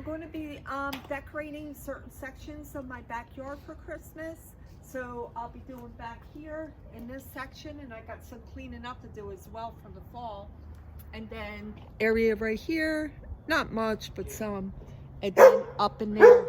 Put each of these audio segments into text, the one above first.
going to be decorating certain sections of my backyard for Christmas. So I'll be doing back here in this section, and I got some cleaning up to do as well for the fall. And then area right here, not much, but some. And then up in there.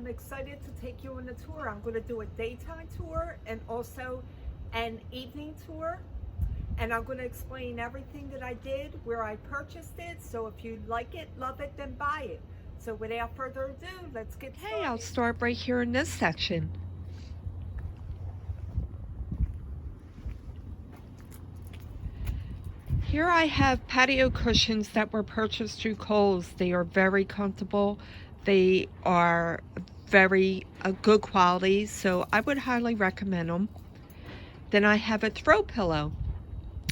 Excited to take you on a tour. I'm going to do a daytime tour and also an evening tour, and I'm going to explain everything that I did, where I purchased it. So if you like it, love it, then buy it. So without further ado, let's get started. Hey, I'll start right here in this section. Here I have patio cushions that were purchased through Kohl's. They are very comfortable. They are very good quality, so I would highly recommend them. Then I have a throw pillow,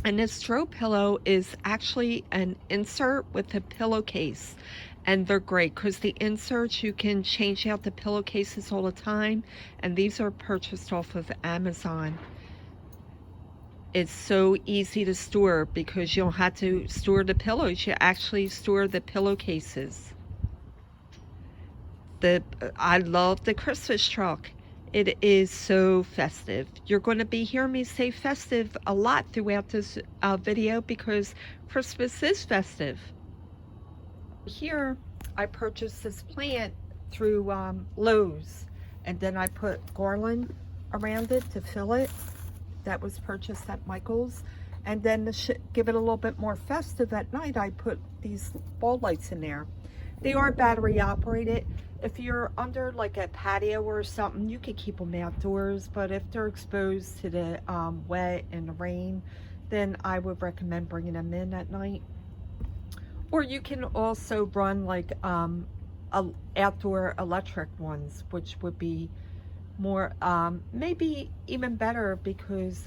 and this throw pillow is actually an insert with a pillowcase, and they're great because the inserts, you can change out the pillowcases all the time, and these are purchased off of Amazon. It's so easy to store because you don't have to store the pillows, you actually store the pillowcases. I love the Christmas truck. It is so festive. You're going to be hearing me say festive a lot throughout this video because Christmas is festive. Here I purchased this plant through Lowe's, and then I put garland around it to fill it. That was purchased at Michael's. And then to give it a little bit more festive at night, I put these ball lights in there. They are battery operated. If you're under like a patio or something, you could keep them outdoors, but if they're exposed to the wet and the rain, then I would recommend bringing them in at night. Or you can also run like outdoor electric ones, which would be more, maybe even better, because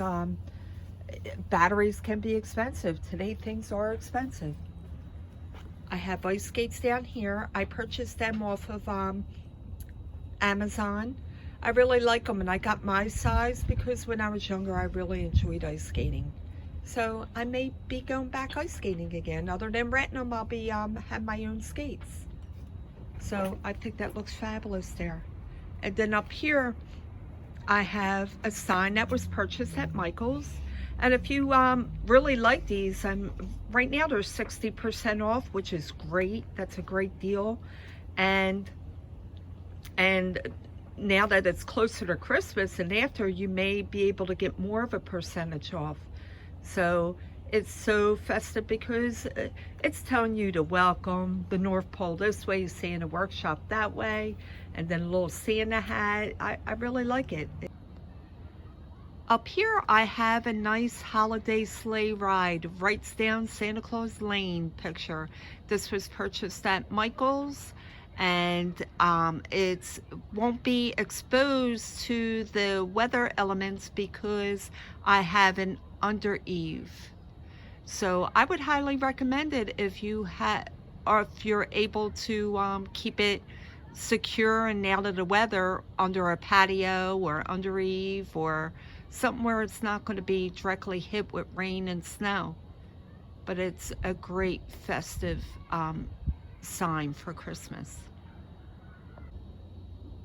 batteries can be expensive. Today things are expensive. I have ice skates down here. I purchased them off of Amazon. I really like them, and I got my size because when I was younger I really enjoyed ice skating. So I may be going back ice skating again. Other than renting them, I'll be have my own skates. So I think that looks fabulous there. And then up here I have a sign that was purchased at Michael's. And if you really like these, right now they're 60% off, which is great. That's a great deal. And now that it's closer to Christmas and after, you may be able to get more of a percentage off. So it's so festive because it's telling you to welcome the North Pole this way, Santa Workshop that way, and then a little Santa hat. I really like it. Up here I have a nice holiday sleigh ride, writes down Santa Claus Lane picture. This was purchased at Michael's, and it won't be exposed to the weather elements because I have an under eave. So I would highly recommend it if you or if you're able to keep it secure and out of the weather under a patio or under eave, or something where it's not going to be directly hit with rain and snow. But it's a great festive sign for Christmas.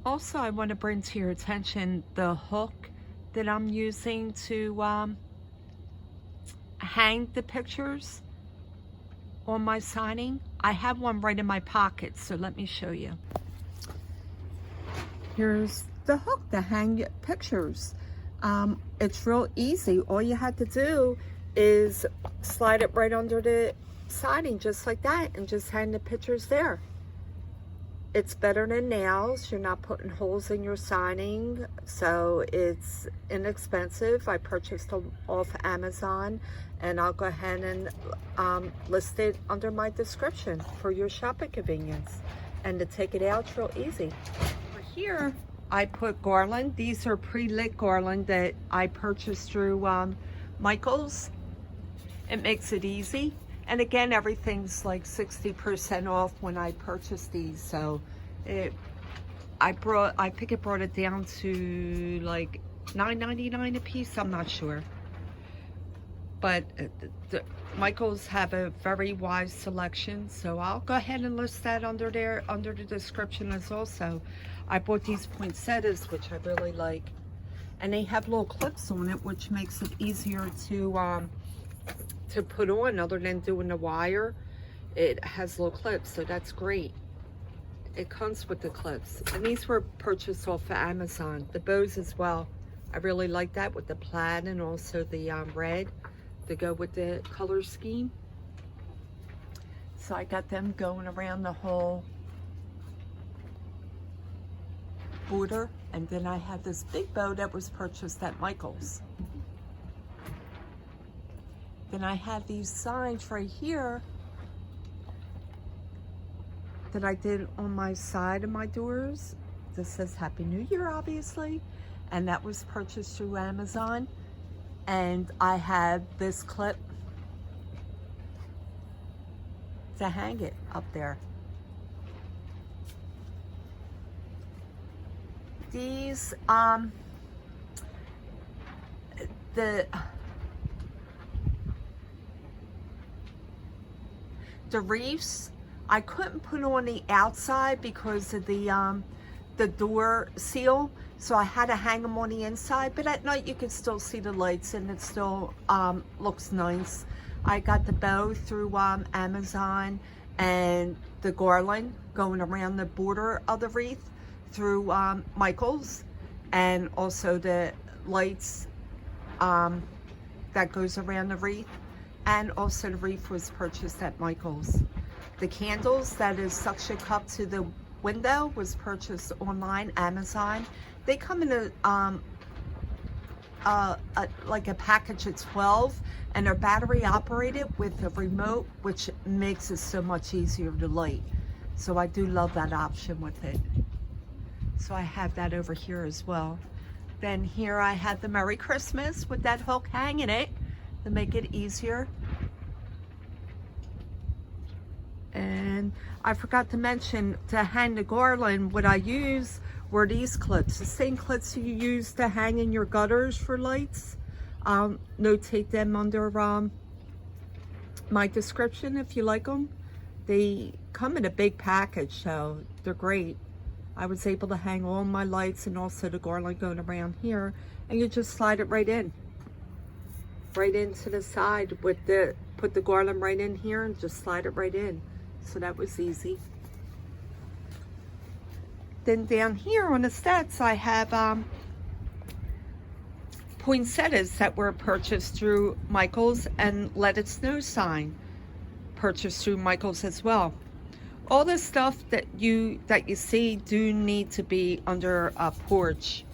Also, I want to bring to your attention the hook that I'm using to hang the pictures on my signing. I have one right in my pocket, so let me show you. Here's the hook to hang pictures. It's real easy. All you had to do is slide it right under the siding just like that and just hang the pictures there. It's better than nails. You're not putting holes in your siding, so it's inexpensive. I purchased them off Amazon, and I'll go ahead and list it under my description for your shopping convenience. And to take it out, it's real easy. Over here I put garland. These are pre-lit garland that I purchased through Michael's. It makes it easy. And again, everything's like 60% off when I purchased these. So I think it brought it down to like $9.99 a piece. I'm not sure. But Michael's have a very wide selection. So I'll go ahead and list that under there, under the description as also. I bought these poinsettias, which I really like. And they have little clips on it, which makes it easier to put on other than doing the wire. It has little clips, so that's great. It comes with the clips. And these were purchased off of Amazon. The bows as well. I really like that with the plaid and also the red to go with the color scheme. So I got them going around the whole border. And then I had this big bow that was purchased at Michael's. Then I have these signs right here that I did on my side of my doors. This says Happy New Year, obviously, and that was purchased through Amazon. And I had this clip to hang it up there. These, the wreaths I couldn't put on the outside because of the door seal, so I had to hang them on the inside. But at night you can still see the lights, and it still looks nice. I got the bow through Amazon, and the garland going around the border of the wreath through Michael's, and also the lights that goes around the wreath. And also the wreath was purchased at Michael's. The candles, that is suction cup to the window was purchased online, Amazon. They come in like a package of 12, and they're battery operated with a remote, which makes it so much easier to light. So I do love that option with it. So I have that over here as well. Then here I have the Merry Christmas with that hook hanging it to make it easier. And I forgot to mention, to hang the garland, what I use were these clips, the same clips you use to hang in your gutters for lights. I'll notate them under my description if you like them. They come in a big package, so they're great. I was able to hang all my lights and also the garland going around here, and you just slide it right into the side with put the garland right in here and just slide it right in. So that was easy. Then down here on the steps I have poinsettias that were purchased through Michael's, and Let It Snow sign purchased through Michael's as well. All the stuff that you see do need to be under a porch,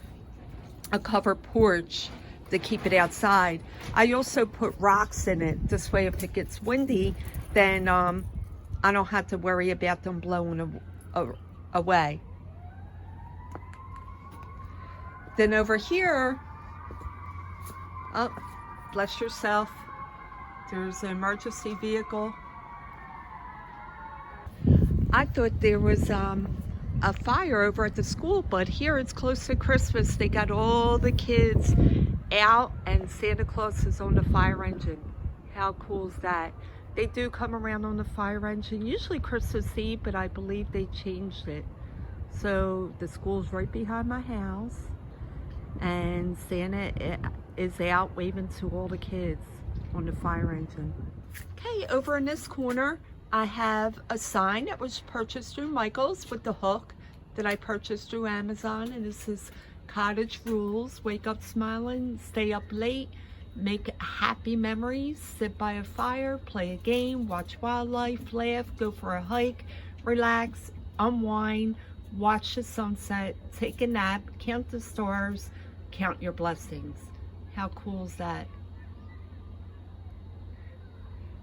a covered porch, to keep it outside. I also put rocks in it. This way if it gets windy, then I don't have to worry about them blowing away. Then over here, oh, bless yourself, there's an emergency vehicle. I thought there was a fire over at the school, but here it's close to Christmas. They got all the kids out and Santa Claus is on the fire engine. How cool is that? They do come around on the fire engine, usually Christmas Eve, but I believe they changed it. So the school's right behind my house, and Santa is out waving to all the kids on the fire engine. Okay, over in this corner, I have a sign that was purchased through Michael's with the hook that I purchased through Amazon, and this is Cottage rules: wake up smiling, stay up late, make happy memories, sit by a fire, play a game, watch wildlife, laugh, go for a hike, relax, unwind, watch the sunset, take a nap, count the stars, count your blessings. How cool is that?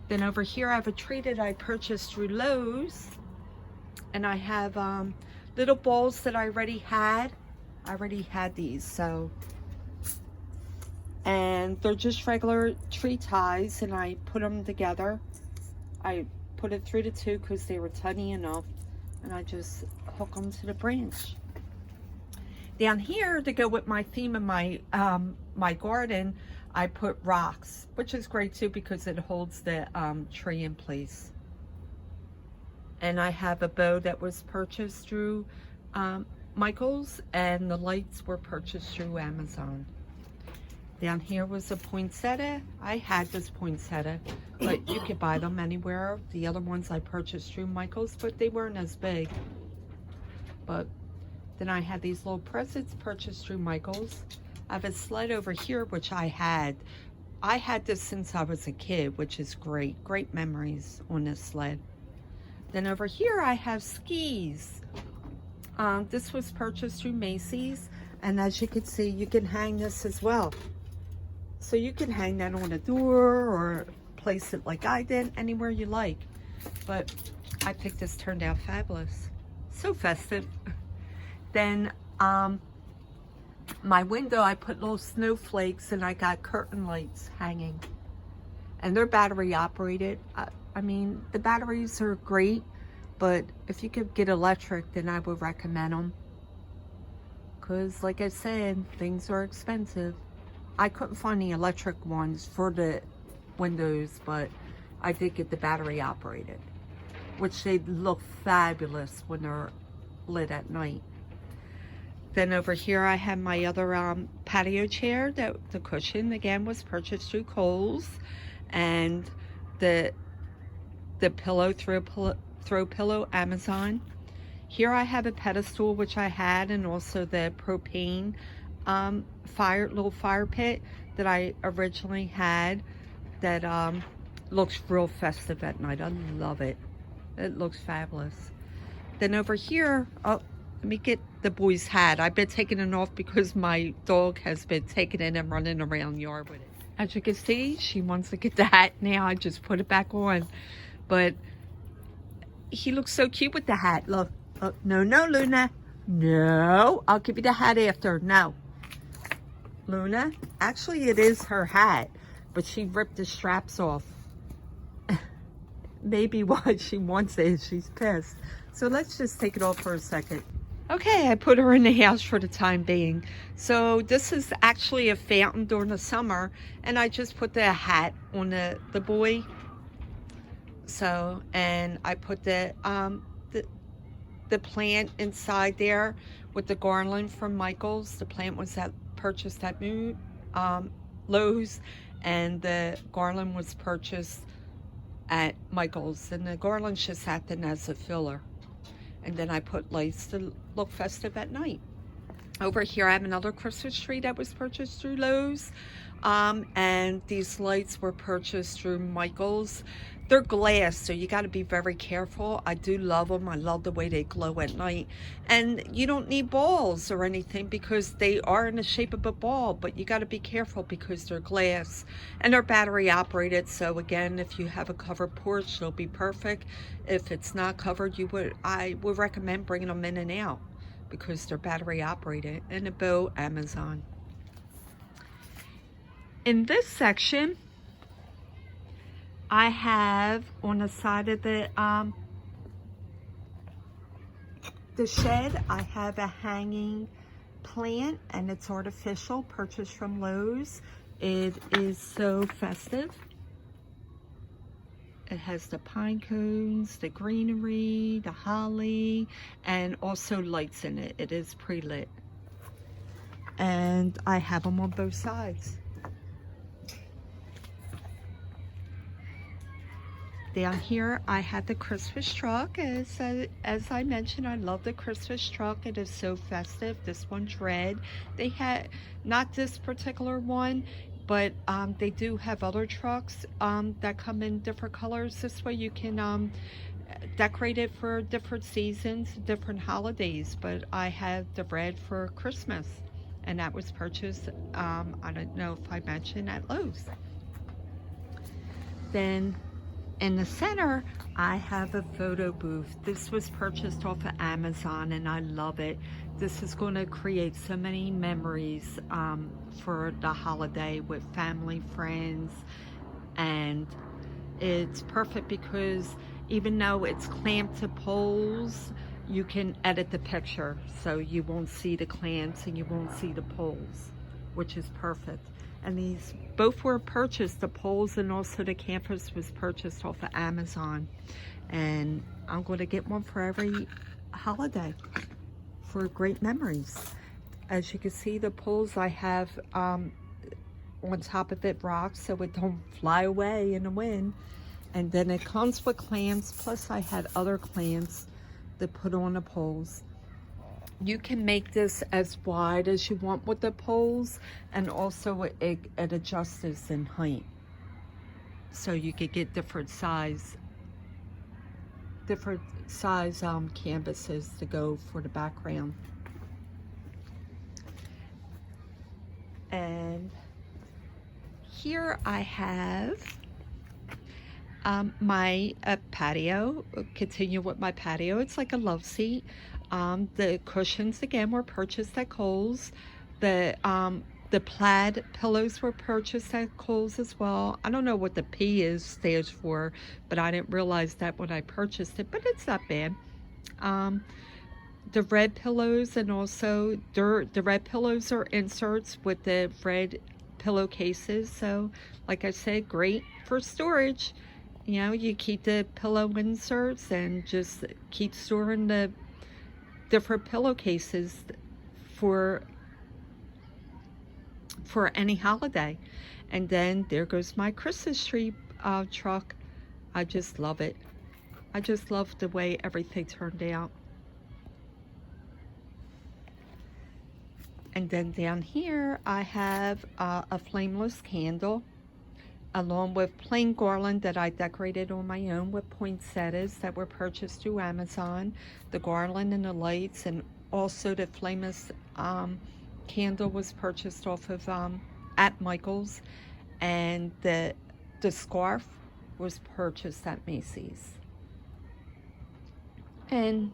Then over here I have a tree that I purchased through Lowe's, and I have little bowls that I already had. I already had these, so, and they're just regular tree ties, and I put them together. I put it through the two because they were tiny enough, and I just hook them to the branch. Down here, to go with my theme of my my garden, I put rocks, which is great too because it holds the tree in place. And I have a bow that was purchased through Michael's, and the lights were purchased through Amazon. Down here was a poinsettia. I had this poinsettia, but you could buy them anywhere. The other ones I purchased through Michael's, but they weren't as big. But then I had these little presents purchased through Michael's. I have a sled over here, which I had this since I was a kid, which is great. Great memories on this sled. Then over here I have skis. This was purchased through Macy's, and as you can see, you can hang this as well. So you can hang that on a door or place it like I did, anywhere you like. But I think this turned out fabulous. So festive. Then my window, I put little snowflakes, and I got curtain lights hanging. And they're battery operated. I mean, the batteries are great, but if you could get electric, then I would recommend them. Because like I said, things are expensive. I couldn't find the electric ones for the windows, but I did get the battery operated, which they look fabulous when they're lit at night. Then over here I have my other patio chair. That the cushion again was purchased through Kohl's, and the pillow, throw pillow, Amazon. Here I have a pedestal which I had, and also the propane little fire pit that I originally had that looks real festive at night. I love it. It looks fabulous. Then over here, oh, let me get the boy's hat. I've been taking it off because my dog has been taking it and running around the yard with it. As you can see, she wants to get the hat now. I just put it back on. But he looks so cute with the hat. Look, look. No, no, Luna. No, I'll give you the hat after. No. Luna, actually it is her hat, but she ripped the straps off. Maybe why she wants it, she's pissed. So let's just take it off for a second. Okay, I put her in the house for the time being. So this is actually a fountain during the summer, and I just put the hat on the boy. So, and I put the plant inside there with the garland from Michael's. The plant was purchased at Lowe's, and the garland was purchased at Michael's, and the garland's just acting as a filler. And then I put lights to look festive at night. Over here I have another Christmas tree that was purchased through Lowe's, and these lights were purchased through Michael's. They're glass, so you got to be very careful. I do love them. I love the way they glow at night. And you don't need balls or anything because they are in the shape of a ball, but you got to be careful because they're glass and they're battery operated. So again, if you have a covered porch, they'll be perfect. If it's not covered, I would recommend bringing them in and out because they're battery operated. And a bow, Amazon. In this section, I have on the side of the shed, I have a hanging plant, and it's artificial, purchased from Lowe's. It is so festive. It has the pine cones, the greenery, the holly, and also lights in it. It is pre-lit. And I have them on both sides. Down here I had the Christmas truck. As I mentioned, I love the Christmas truck. It is so festive. This one's red. They had, not this particular one, but they do have other trucks that come in different colors. This way you can decorate it for different seasons, different holidays. But I have the red for Christmas, and that was purchased, I don't know if I mentioned, at Lowe's. Then in the center, I have a photo booth. This was purchased off of Amazon, and I love it. This is going to create so many memories for the holiday with family, friends, and it's perfect because even though it's clamped to poles, you can edit the picture so you won't see the clamps and you won't see the poles, which is perfect. And these both were purchased, the poles and also the campers was purchased off of Amazon. And I'm going to get one for every holiday for great memories. As you can see, the poles I have on top of it rocks so it don't fly away in the wind. And then it comes with clamps, plus I had other clamps to put on the poles. You can make this as wide as you want with the poles, and also it adjusts in height. So you could get different size canvases to go for the background. And here I have my patio. Continue with my patio. It's like a love seat. The cushions again were purchased at Kohl's. The plaid pillows were purchased at Kohl's as well. I don't know what the P stands for, but I didn't realize that when I purchased it, but it's not bad. The red pillows, and also the red pillows are inserts with the red pillowcases. So like I said, great for storage. You know, you keep the pillow inserts and just keep storing the different pillowcases for any holiday. And then there goes my Christmas tree truck. I just love it. I just love the way everything turned out. And then down here I have a flameless candle. along with plain garland that I decorated on my own with poinsettias that were purchased through Amazon, the garland and the lights, and also the flameless candle was purchased off of at Michael's, and the scarf was purchased at Macy's. And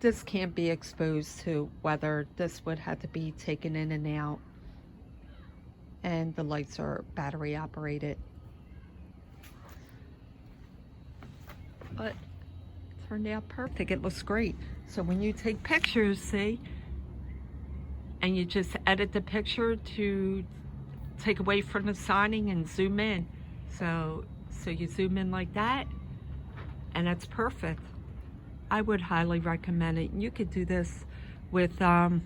this can't be exposed to weather. This would have to be taken in and out. And the lights are battery operated. But it turned out perfect. It looks great. So when you take pictures, see, and you just edit the picture to take away from the signing and zoom in. So you zoom in like that, and that's perfect. I would highly recommend it. You could do this with so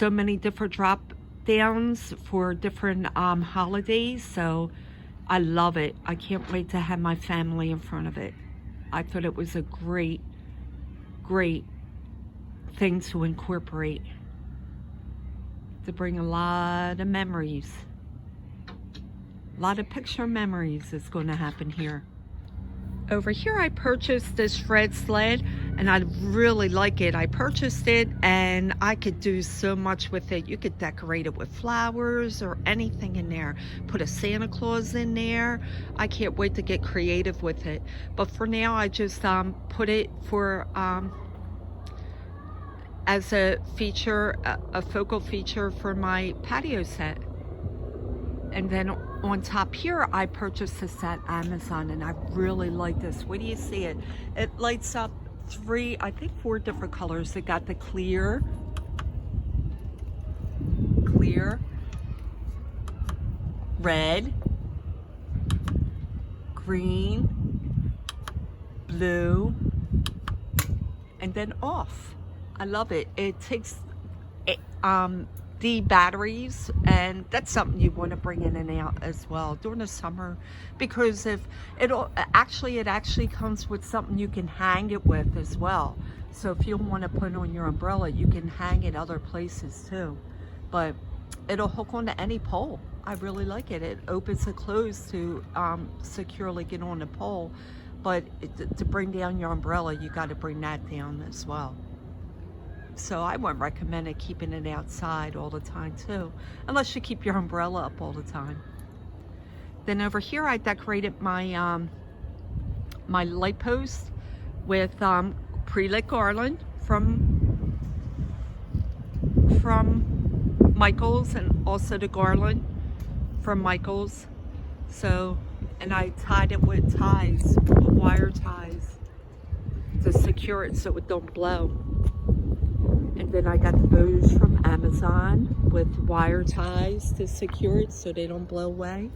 many different drop downs for different holidays. So I love it. I can't wait to have my family in front of it. I thought it was a great thing to incorporate, to bring a lot of memories. A lot of picture memories is going to happen here. Over here I purchased this shred sled, and I really like it. I purchased it and I could do so much with it. You could decorate it with flowers or anything in there. Put a Santa Claus in there. I can't wait to get creative with it. But for now I just put it for as a feature, a focal feature for my patio set. And then on top here, I purchased this at Amazon, and I really like this. Wait till you see it. It lights up I think four different colors. It got the clear, red, green, blue, and then off. I love it. It takes the batteries, and that's something you want to bring in and out as well during the summer, because if it actually comes with something you can hang it with as well. So if you want to put it on your umbrella, you can hang it other places too, but it'll hook onto any pole. I really like it. It opens and closes to securely get on the pole, but to bring down your umbrella, you got to bring that down as well. So I wouldn't recommend it keeping it outside all the time too, unless you keep your umbrella up all the time. Then over here I decorated my my light post with pre-lit garland from Michael's, and also the garland from Michael's. So, and I tied it with ties, wire ties, to secure it so it don't blow. And then I got the bows from Amazon with wire ties to secure it so they don't blow away.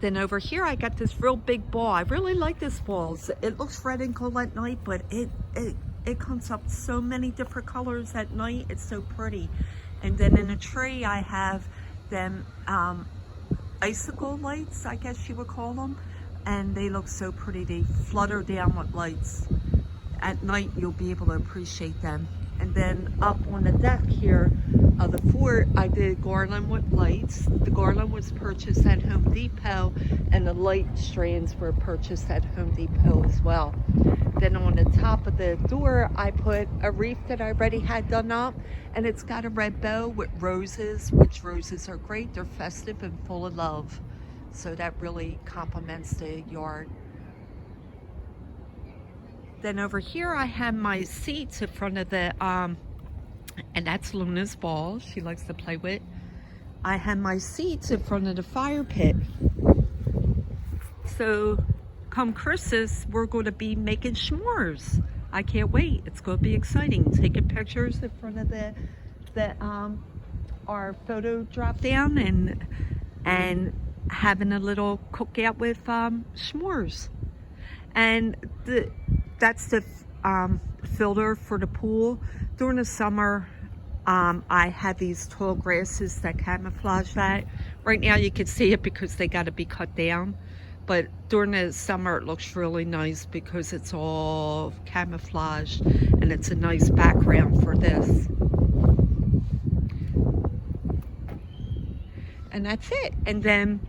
Then over here I got this real big ball. I really like this ball. It looks red and gold at night, but it comes up so many different colors at night. It's so pretty. And then in a tree I have them icicle lights, I guess you would call them. And they look so pretty. They flutter down with lights. At night you'll be able to appreciate them. And then up on the deck here of the fort, I did garland with lights. The garland was purchased at Home Depot, and the light strands were purchased at Home Depot as well. Then on the top of the door I put a wreath that I already had done up, and it's got a red bow with roses, which roses are great. They're festive and full of love, so that really complements the yard. Then over here I have my seats in front of the, and that's Luna's ball, she likes to play with. I have my seats in front of the fire pit. So come Christmas, we're going to be making s'mores. I can't wait. It's going to be exciting. Taking pictures in front of our photo drop down, and having a little cookout with s'mores. And that's the filter for the pool. During the summer, I have these tall grasses that camouflage that. Right now you can see it because they got to be cut down. But during the summer it looks really nice because it's all camouflaged and it's a nice background for this. And that's it. And then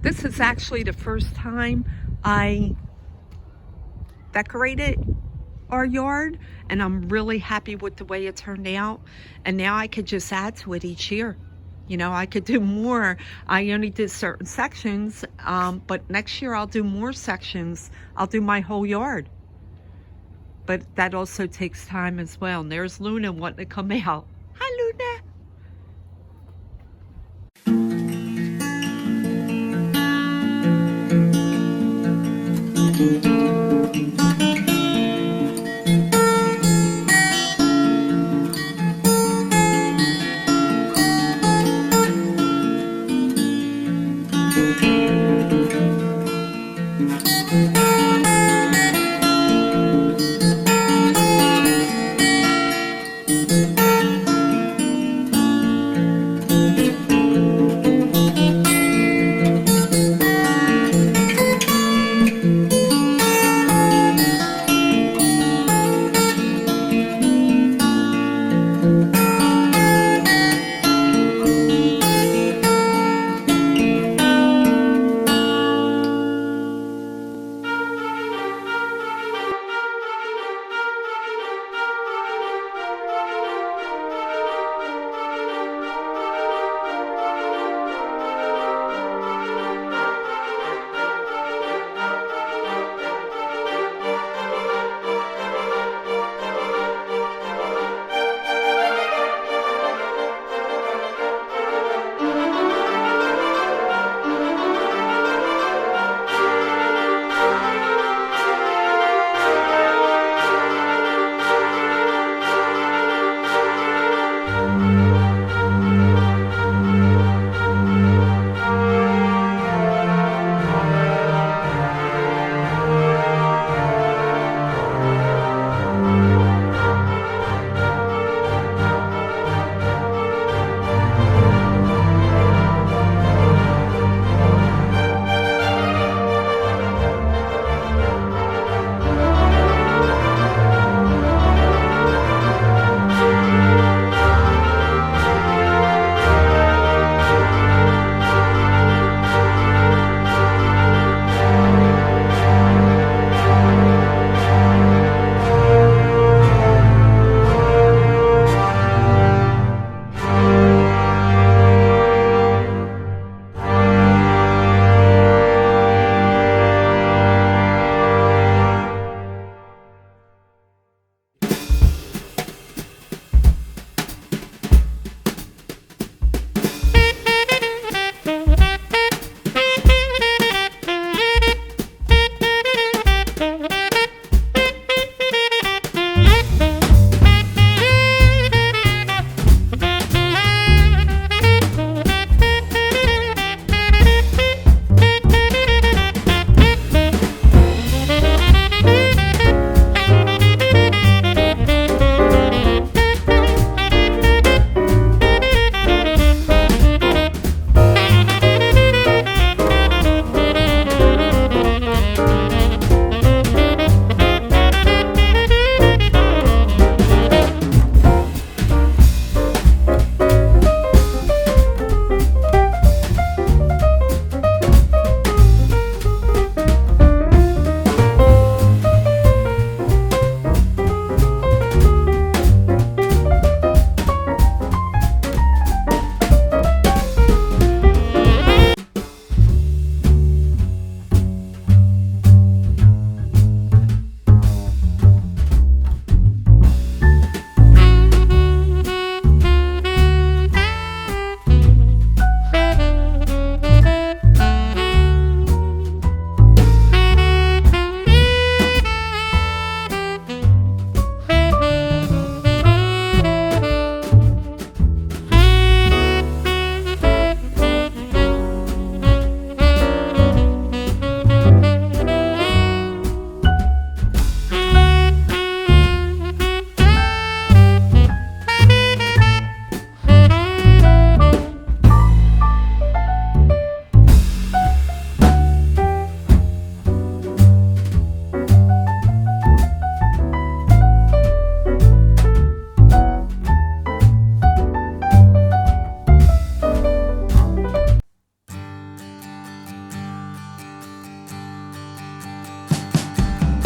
this is actually the first time I decorated our yard, and I'm really happy with the way it turned out. And now I could just add to it each year. You know, I could do more. I only did certain sections, but next year I'll do more sections. I'll do my whole yard. But that also takes time as well. And there's Luna wanting to come out. Hi, Luna.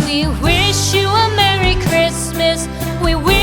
We wish you a Merry Christmas. We wish